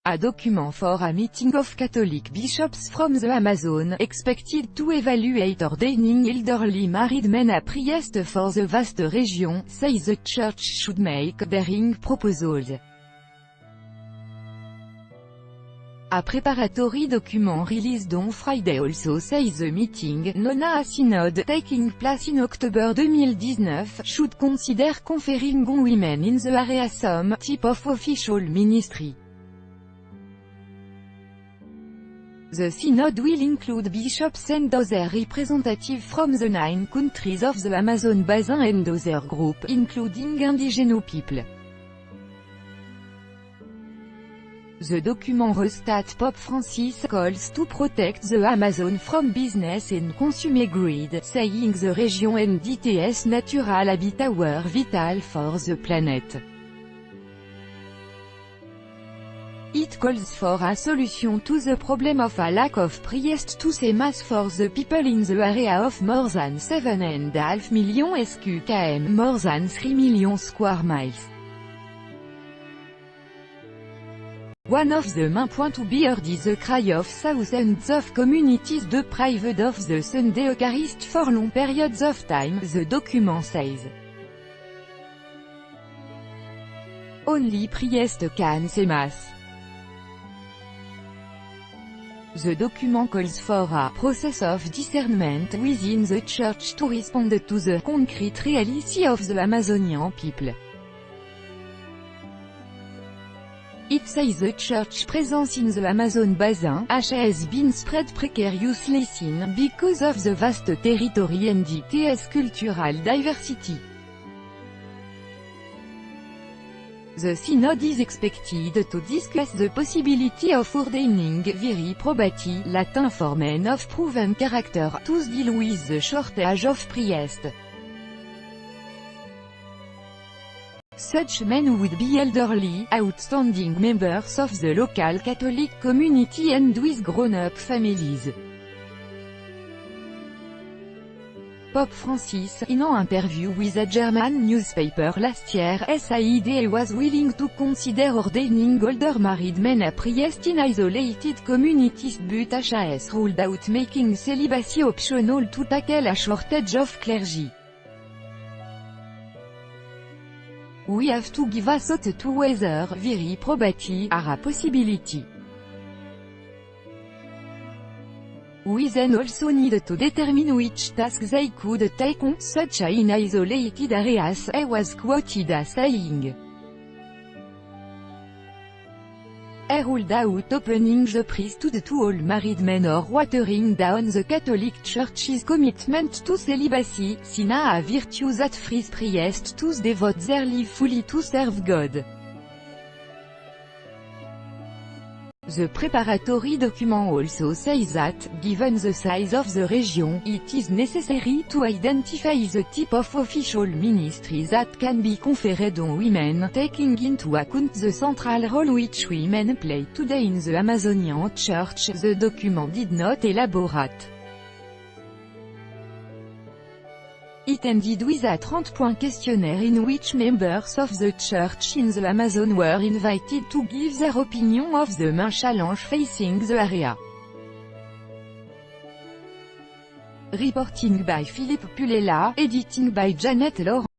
A document for a meeting of Catholic bishops from the Amazon, expected to evaluate ordaining elderly married men a priest for the vast region, says the church should make daring proposals. A preparatory document released on Friday also says the meeting, known as synod, taking place in October 2019, should consider conferring on women in the area some type of official ministry. The synod will include bishops and other representatives from the 9 countries of the Amazon Basin and other groups, including indigenous people. The document restates Pope Francis calls to protect the Amazon from business and consumer greed, saying the region and its natural habitat were vital for the planet. It calls for a solution to the problem of a lack of priests to say mass for the people in the area of more than 7.5 million sq.km, more than 3 million square miles. One of the main points to be heard is the cry of thousands of communities deprived of the Sunday Eucharist for long periods of time, the document says. Only priest can say mass. The document calls for a process of discernment within the church to respond to the concrete reality of the Amazonian people. It says the church presence in the Amazon Basin has been spread precariously thin because of the vast territory and its cultural diversity. The synod is expected to discuss the possibility of ordaining viri probati, Latin for men of proven character, to deal with the shortage of priests. Such men would be elderly, outstanding members of the local Catholic community and with grown-up families. Pope Francis, in an interview with a German newspaper last year, said he was willing to consider ordaining older married men a priest in isolated communities but has ruled out making celibacy optional to tackle a shortage of clergy. We have to give a thought to whether viri probati are a possibility. We then also need to determine which tasks they could take on, such as in isolated areas, he was quoted as saying. He ruled out opening the priesthood to all married men or watering down the Catholic Church's commitment to celibacy, seen a virtue that frees priests to devote their life fully to serve God. The preparatory document also says that, given the size of the region, it is necessary to identify the type of official ministry that can be conferred on women, taking into account the central role which women play today in the Amazonian Church. The document did not elaborate. It ended with a 30-point questionnaire in which members of the church in the Amazon were invited to give their opinion of the main challenge facing the area. Reporting by Philippe Pulela, editing by Janet Laurent.